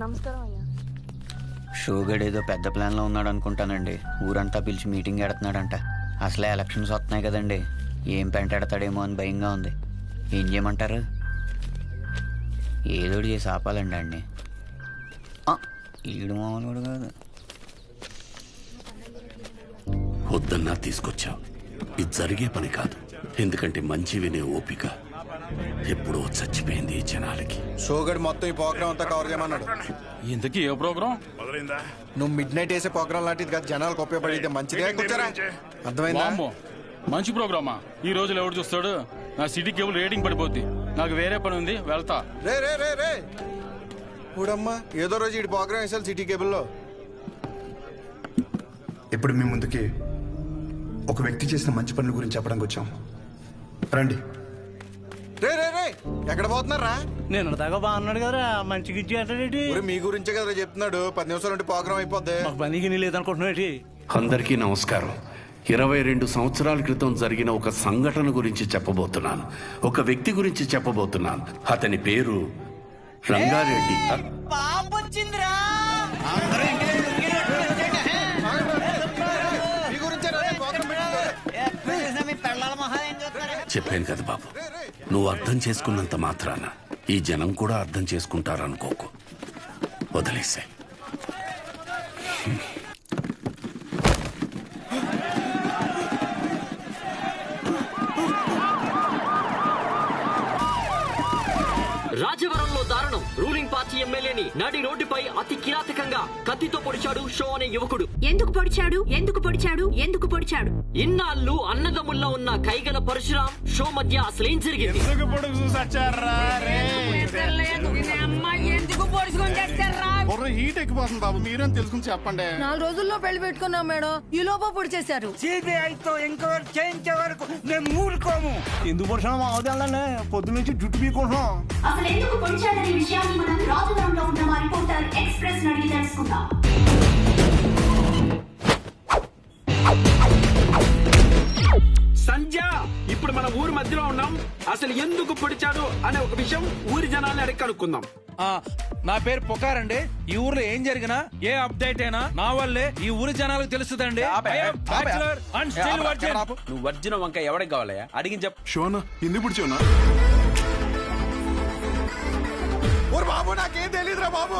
నమస్కారం అయ్యా. షోగడ్ ఏదో పెద్ద ప్లాన్లో ఉన్నాడు అనుకుంటానండి. ఊరంతా పిలిచి మీటింగ్ ఎడుతున్నాడంట. అసలే ఎలక్షన్స్ వస్తున్నాయి కదండి, ఏం పెంటాడతాడేమో అని భయంగా ఉంది. ఏం చేయమంటారు? ఏదోటి చేసి ఆపాలండి అండి. ఈడు మామూలు కాదు. వద్దన్నా తీసుకొచ్చావు. ఇది జరిగే పని కాదు. ఎందుకంటే మంచి వినే ఓపిక ఎప్పుడో చచ్చిపోయింది ఈ జనాలకి. షోగడ్ మొత్తం ఈ ప్రోగ్రామ్ అంతా కవర్ చేయమన్నాడు. ఇంతకీ ఏ ప్రోగ్రామ్? నువ్వు మిడ్ నైట్ వేసే ప్రోగ్రామ్ లాంటిది కాదు, జనాలకు ఉపయోగపడితే మంచిదే. కూర్చోరా, అర్థమైందా? మంచి ప్రోగ్రామా? ఈ రోజులు ఎవడు చూస్తాడు? నా సిటీ కేబుల్ రేటింగ్ పడిపోద్ది. నాకు వేరే పని ఉంది, వెళ్తా. రే రే రే రే ఊడమ్మా, ఏదో రోజు ఈ ప్రోగ్రామ్ వేసాలి సిటీ కేబుల్లో. ఇప్పుడు మీ ముందుకి ఒక వ్యక్తి చేసిన మంచి పనుల గురించి చెప్పడానికి వచ్చాం. రండి. రే రే రే ఎక్కడ పోతున్నారా? నేను దాకా బాగున్నాడు కదరా, మంచి గిచ్చి అంటాడేటి. మీ గురించే కదా చెప్తున్నాడు. 10 నిమిషాలు ఉంటే ప్రోగ్రామ్ అయిపోద్ది. మాకు పనికి లేదనుకుంటున్నాడు. అందరికీ నమస్కారం. 22 సంవత్సరాల క్రితం జరిగిన ఒక సంఘటన గురించి చెప్పబోతున్నాను. ఒక వ్యక్తి గురించి చెప్పబోతున్నాను. అతని పేరు రంగారెడ్డి. చెప్పాను కదా బాబు, నువ్వు అర్థం చేసుకున్నంత మాత్రాన ఈ జనం కూడా అర్థం చేసుకుంటారనుకోకు. వదిలేసాయి. రాజవరంలో దారుణం. రూలింగ్ పార్టీ ఎమ్మెల్యేని నడి రోడ్డుపై అతి కిరాతకంగా కత్తితో పొడిచాడు షో అనే యువకుడు. ఎందుకు పొడిచాడు? ఎందుకు పొడిచాడు? ఎందుకు పొడిచాడు? ఇన్నాళ్ళు అన్నదమ్ముల్లో ఉన్న కైగల పరశురాం షో మధ్య అసలేం జరిగింది? హీట్ ఎక్కిపోతుంది బాబు, మీరేం తెలుసుకుని చెప్పండి. 4 రోజుల్లో పెళ్లి పెట్టుకున్నాం మేడం, ఈ లోపల పొడి చేశారు. సిబిఐతో ఎంక్వైరీ చేయించే వరకు మేము ఊరుకోము. ఎందుకు పొడిచాము మా అవదాలనే పొద్దు నుంచి జుట్టు పీకుంటున్నాం. అసలు ఎందుకు పొడిచాడనే విషయాన్ని మనం రాజవరంలో ఉన్న మా రిపోర్టర్ ఎక్స్ప్రెస్ అడిగి తెలుసుకుందాం. సంధ్య, ఇప్పుడు మన ఊరి మధ్యలో ఉన్నాం. అసలు ఎందుకు పొడిచాడు అనే ఒక విషయం ఊరి జనాల్ని అడిగి కనుక్కుందాం. నా పేరు పుకారండి. ఈ ఊర్లో ఏం జరిగినా ఏ అప్డేట్ అయినా నా వల్లే ఈ ఊరి జనాలకు తెలుస్తుందండి. నువ్వు వర్జిన వంకాయ ఎవరికి కావాలయ్యా? అడిగి చెప్పు. షోనా ఎందుకు పుడిచోనా? బాబు నాకేం తెలియదురా బాబు.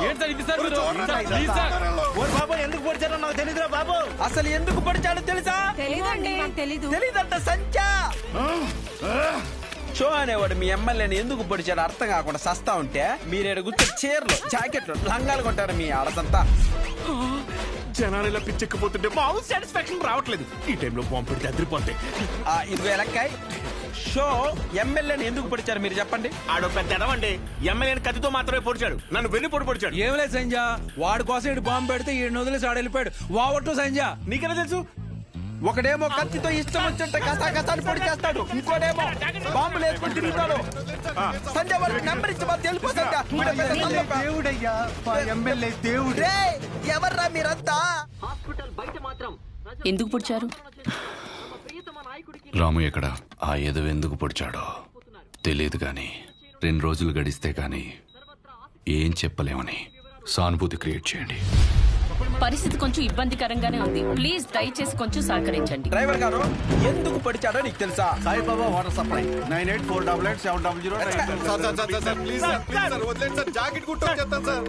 బాబు ఎందుకు పొడిచారో నాకు తెలీదురా బాబు. అసలు ఎందుకు పొడిచాడో తెలుసా? తెలీదంట సంధ్య. షో అనేవాడు మీ ఎమ్మెల్యేని ఎందుకు పొడిచాడు అర్థం కాకుండా సస్తా ఉంటే మీరేడు గుర్తు చీరలు, జాకెట్లు, లంగాలు కొంటారు మీ ఆడదంతా. జనాలు ఇలా పిచ్చెక్కిపోతుంటే మాకు సాటిస్ఫాక్షన్ రావట్లేదు. ఈ టైంలో బాంబు పెడితే అదిరిపోతాయి. ఇది ఎలక్కాయ్. షో ఎమ్మెల్యేని ఎందుకు పొడిచారు మీరు చెప్పండి. ఆడో పెద్ద ఎడవండి. ఎమ్మెల్యేని కత్తితో మాత్రమే పొడిచాడు, నన్ను వెన్ను పొడిచాడు. ఏం లేదు సంజ, వాడి కోసం ఇటు బాంబు పెడితే ఈ వదిలేసి ఆడ వెళ్ళిపోయాడు. వావట్టు సంజ. నీకెలా తెలుసు? ఒకడేమో కత్తితో ఇష్టం వచ్చినట్టు కసాకసాన్ని పొడి చేస్తాడు, ఇంకోటేమో బాంబులు వేసుకొని తిరుగుతాడు. సంజయ్ వారికి నెంబర్ ఇచ్చి మా తెలుపు దేవుడయ్యా, ఎమ్మెల్యే దేవుడు. ఎవర్రా మీరంతా? హాస్పిటల్ బయట మాత్రం ఎందుకు పొడిచారు? రాము ఎక్కడ? ఆ ఎదవ ఎందుకు పొడిచాడో తెలియదు కానీ 2 రోజులు గడిస్తే కానీ ఏం చెప్పలేమని సానుభూతి క్రియేట్ చేయండి. పరిస్థితి కొంచెం ఇబ్బందికరంగానే ఉంది. ప్లీజ్ దయచేసి కొంచెం సహకరించండి. డ్రైవర్ గారు ఎందుకు పొడిచాడో నీకు తెలుసా? Saibaba water supply 98488700. Sir please sir వదిలేండి సార్, జాకెట్ కుట్టు చెప్తాను సార్.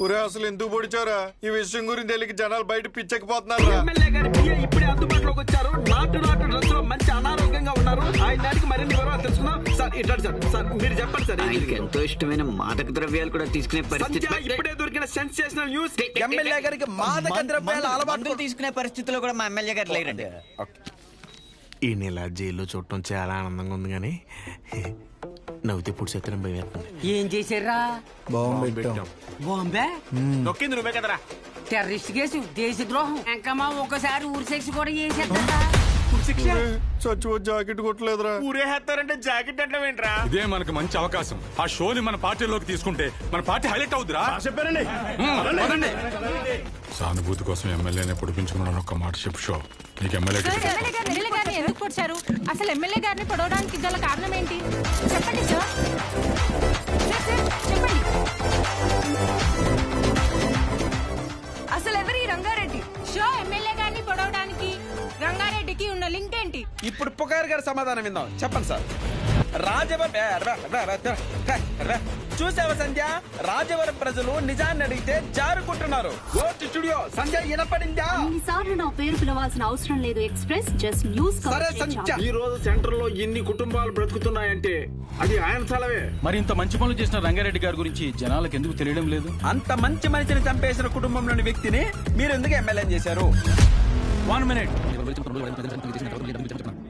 ఊరే అసలు ఎందుకు పొడిచారా? ఈ విషయం గురించి తెలియక జనాలు బయట పిచ్చెక్కిపోతున్నారు. ఎమ్మెల్యే గారి పిఏ ఇప్పుడే అందుబాటులోకి వచ్చారు. నాటు డ్రెస్ లో మంచి అనారోగ్యంగా ఉన్నారు. ఆయన దానికి మరిన్ని వివరాలు తెలుసుకుందాం. సార్ ఇట్లా సార్ మీరు చెప్పండి సార్. ఎంతో ఇష్టమైన మాదక ద్రవ్యాలు కూడా తీసుకునే పరిస్థితి. ఇప్పుడే దొరికిన సెన్సేషనల్ న్యూస్. ఎమ్మెల్యే గారికి మాదక ద్రవ్యాల అలవాటు తీసుకునే పరిస్థితిలో కూడా మా ఎమ్మెల్యే గారు లేరండి. ఈ నెల జైల్లో చూడటం చాలా ఆనందంగా ఉంది కానీ నవ్వుతే పుడి సత్యం పోయేస్తుంది. ఏం చేశారా? బాంబే నొక్కింది నువ్వే కదరా. టెర్రరిస్ట్ కేసు, దేశద్రోహం, ఇంకా ఒకసారి ఊరి శిక్ష కూడా చేసేద్దా? చచ్చి జాకెట్ కుట్టలేదురా. ఊరేస్తారంటే జాకెట్ అంటే ఏంట్రా? ఇదే మనకు మంచి అవకాశం. ఆ షోని మన పార్టీలోకి తీసుకుంటే మన పార్టీ హైలైట్ అవుద్దిరా. చెప్పారండి. సానుభూతి కోసం ఎమ్మెల్యేని పొడిపించుకున్నాను. ఒక్క మాట చెప్పు షో. నీకు ఎమ్మెల్యే గారిని ఎందుకు పొడిచారు? అసలు ఎమ్మెల్యే గారిని పొడవడానికి గల కారణం ఏంటి? చెప్పండి సార్, చెప్పండి. పొగారు గారి సమాధానం విందాం. చెప్పండి సార్. చూసావా సంధ్య, రాజవరం ప్రజలు నిజాన్ని అడిగితే జారుకుంటున్నారు. స్టూడియో సంధ్య వినపడిందా? ఇన్నిసార్లు నా పేరు పిలవాల్సిన అవసరం లేదు. ఎక్స్ప్రెస్ జస్ట్ న్యూస్ సరే సంధ్య. ఈ రోజు సెంటర్ లో ఇన్ని కుటుంబాలు బ్రతుకుతున్నాయంటే అది ఆయన చలవే. మరి ఇంత మంచి పనులు చేసిన రంగారెడ్డి గారి గురించి జనాలకు ఎందుకు తెలియడం లేదు? అంత మంచి మనిషిని చంపేసిన కుటుంబంలోని వ్యక్తిని మీరు ఎందుకు ఎమ్మెల్యే చేశారు? 1 మినిట్.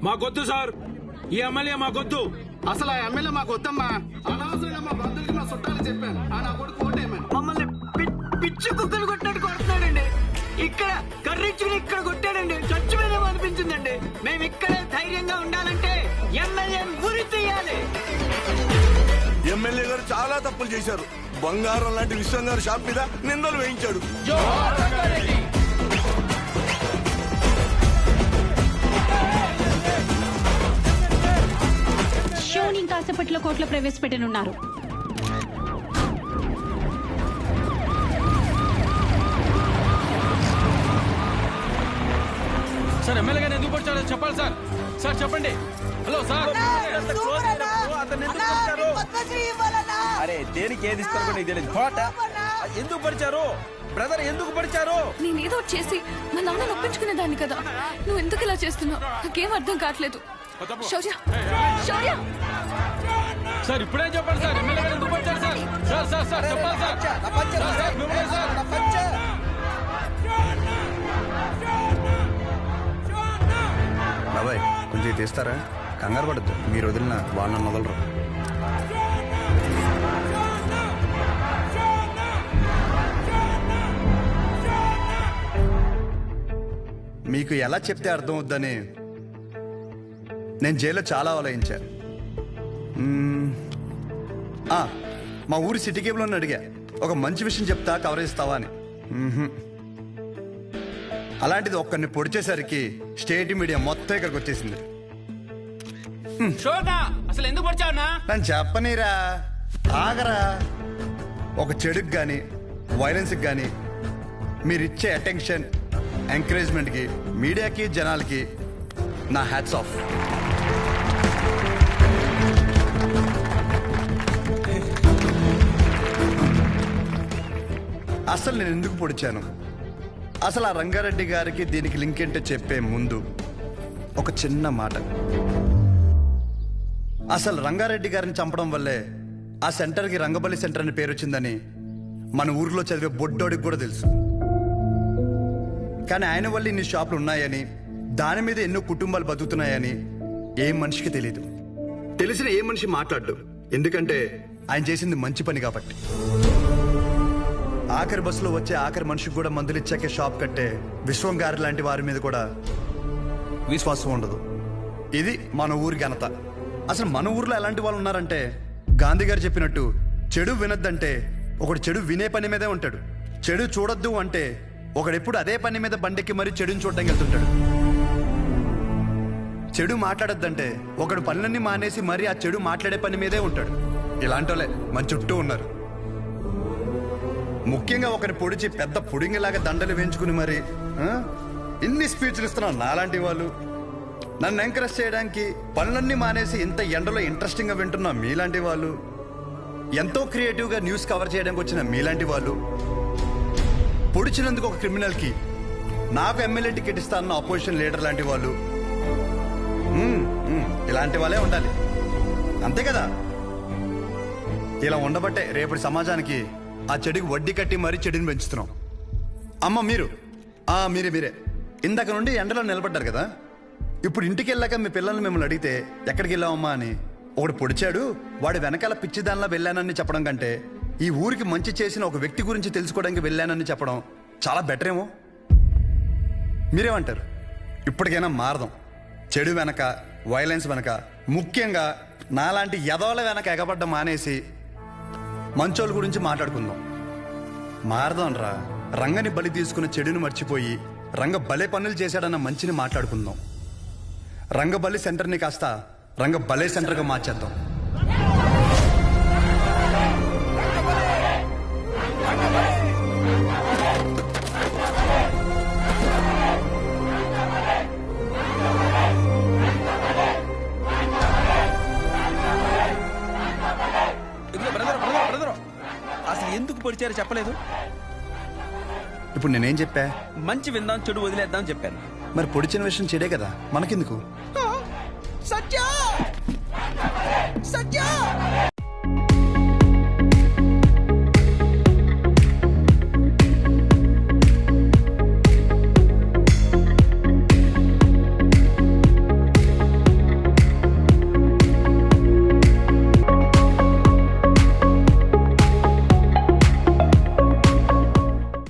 మాకొద్దు సార్, ఈ ఎమ్మెల్యే మాకొద్దు. అసలు ఆ ఎమ్మెల్యే మాకు వద్దమ్మా. అనవసరంగా మా బంధువులకి మా చుట్టాలు చెప్పాను. ఆ నా కొడుకు ఓటేయమని. మమ్మల్ని పిచ్చి కుక్కలు కొట్టినట్టు కొడుతున్నాడండి. ఇక్కడ కర్రీచ్చుకుని ఇక్కడ కొట్టాడండి. చచ్చిపోయినా అనిపించిందండి. మేము ఇక్కడే ధైర్యంగా ఉండాలంటే ఎమ్మెల్యే ఉరి తీయాలి. ఎమ్మెల్యే గారు చాలా తప్పులు చేశారు. బంగారం లాంటి విశ్వం గారు షాప్ మీద నిందలు వేయించాడు. షోని కాసేపట్లో కోర్టులో ప్రవేశపెట్టనున్నారు. సార్ ఎమ్మెల్యే గారు ఎందుకు వచ్చారో చెప్పాలి సార్. సార్ చెప్పండి. Hello sir. అరే దేనికి ఏది ఇస్తారు కూడా నీకు తెలియదు. కోట ఎందుకు పడిచారు? బ్రదర్ ఎందుకు పడిచారు? నేనేదో చేసి మా నాన్న నొప్పించుకునే దాన్ని కదా. నువ్వు ఎందుకు ఇలా చేస్తున్నావు నాకేం అర్థం కావట్లేదు. శౌర్య, శౌర్య. సార్ ఇప్పుడే చెప్పండి సార్, ఎమ్మెల్యే గారు ఎందుకు వచ్చారు సార్? సార్ సార్ సార్ చెప్పాలి సార్. సార్ మిమ్మల్ని సార్. బాబాయ్ కొంచెం తీస్తారా? కంగారు పడద్దు. మీరు వదిలిన వాళ్ళని వదలరు. మీకు ఎలా చెప్తే అర్థం అవుద్దని నేను జైల్లో చాలా ఆలోచించా. మా ఊరి సిటీ కేబుల్ అని అడిగా, ఒక మంచి విషయం చెప్తా కవరేజ్ ఇస్తావా అని. అలాంటిది ఒక్కరిని పొడిచేసరికి స్టేట్ మీడియా మొత్తం ఇక్కడికి వచ్చేసింది. అసలు ఎందుకు వచ్చావునా? నన్ను చెప్పనీరా, ఆగరా. ఒక చెడుకు కానీ వైలెన్స్కి కానీ మీరిచ్చే అటెన్షన్, ఎంకరేజ్మెంట్కి మీడియాకి జనాలకి నా హ్యాట్స్ ఆఫ్. అసలు నేను ఎందుకు పొడిచాను, అసలు ఆ రంగారెడ్డి గారికి దీనికి లింక్ ఏంటో చెప్పే ముందు ఒక చిన్న మాట. అసలు రంగారెడ్డి గారిని చంపడం వల్లే ఆ సెంటర్కి రంగబలి సెంటర్ అని పేరు వచ్చిందని మన ఊరిలో చదివే బొడ్డోడికి కూడా తెలుసు. కానీ ఆయన వల్ల ఇన్ని షాపులు ఉన్నాయని, దాని మీద ఎన్నో కుటుంబాలు బతుకుతున్నాయని ఏ మనిషికి తెలియదు. తెలిసిన ఏ మనిషి మాట్లాడు, ఎందుకంటే ఆయన చేసింది మంచి పని కాబట్టి. ఆఖరి బస్సులో వచ్చే ఆఖరి మనిషికి కూడా మందులు ఇచ్చాకే షాప్ కట్టే విశ్వం గారి లాంటి వారి మీద కూడా విశ్వాసం ఉండదు. ఇది మన ఊరి ఘనత. అసలు మన ఊర్లో ఎలాంటి వాళ్ళు ఉన్నారంటే, గాంధీ గారు చెప్పినట్టు చెడు వినొద్దంటే ఒకడు చెడు వినే పని మీదే ఉంటాడు. చెడు చూడొద్దు అంటే ఒకడెప్పుడు అదే పని మీద బండెక్కి మరీ చెడుని చూడడానికి వెళ్తుంటాడు. చెడు మాట్లాడొద్దంటే ఒకడు పనులన్నీ మానేసి మరీ ఆ చెడు మాట్లాడే పని మీదే ఉంటాడు. ఇలాంటి వాళ్ళే మన చుట్టూ ఉన్నారు. ముఖ్యంగా ఒకరి పొడిచి పెద్ద పుడింగిలాగా దండలు వేయించుకుని మరి ఇన్ని స్పీచ్లు ఇస్తున్నాను నాలాంటి వాళ్ళు. నన్ను ఎంకరేజ్ చేయడానికి పనులన్నీ మానేసి ఇంత ఎండలో ఇంట్రెస్టింగ్గా వింటున్న మీలాంటి వాళ్ళు, ఎంతో క్రియేటివ్గా న్యూస్ కవర్ చేయడానికి వచ్చిన మీలాంటి వాళ్ళు, పొడిచినందుకు ఒక క్రిమినల్కి నాకు ఎమ్మెల్యే టికెట్ ఇస్తానన్న అపోజిషన్ లీడర్ లాంటి వాళ్ళు, ఇలాంటి వాళ్ళే ఉండాలి. అంతే కదా? ఇలా ఉండబట్టే రేపటి సమాజానికి ఆ చెడుకి వడ్డీ కట్టి మరీ చెడుని పెంచుతున్నాం. అమ్మ మీరే ఇందాక నుండి ఎండలో నిలబడ్డారు కదా. ఇప్పుడు ఇంటికి వెళ్ళాక మీ పిల్లల్ని మిమ్మల్ని అడిగితే ఎక్కడికి వెళ్ళావమ్మా అని, ఒకడు పొడిచాడు వాడి వెనకాల పిచ్చిదానిలా వెళ్ళానని చెప్పడం కంటే ఈ ఊరికి మంచి చేసిన ఒక వ్యక్తి గురించి తెలుసుకోవడానికి వెళ్ళానని చెప్పడం చాలా బెటర్ ఏమో. మీరేమంటారు? ఇప్పటికైనా మారదాం. చెడు వెనక, వైలెన్స్ వెనక, ముఖ్యంగా నాలాంటి యదవల వెనక ఎగబడ్డ మానేసి మంచోళ్ళ గురించి మాట్లాడుకుందాం. మారదాం రా. రంగని బలి తీసుకున్న చెడుని మర్చిపోయి రంగ భలే పనులు చేశాడన్న మంచిని మాట్లాడుకుందాం. రంగబలి సెంటర్ని కాస్త రంగ భలే సెంటర్గా మార్చేద్దాం. ఎందుకు పొడిచారో చెప్పలేదు. ఇప్పుడు నేనేం చెప్పా? మంచి విందాం, చెడు వదిలేద్దాం చెప్పాను. మరి పొడిచిన విషయం చెడే కదా, మనకెందుకు? సత్య! సత్య!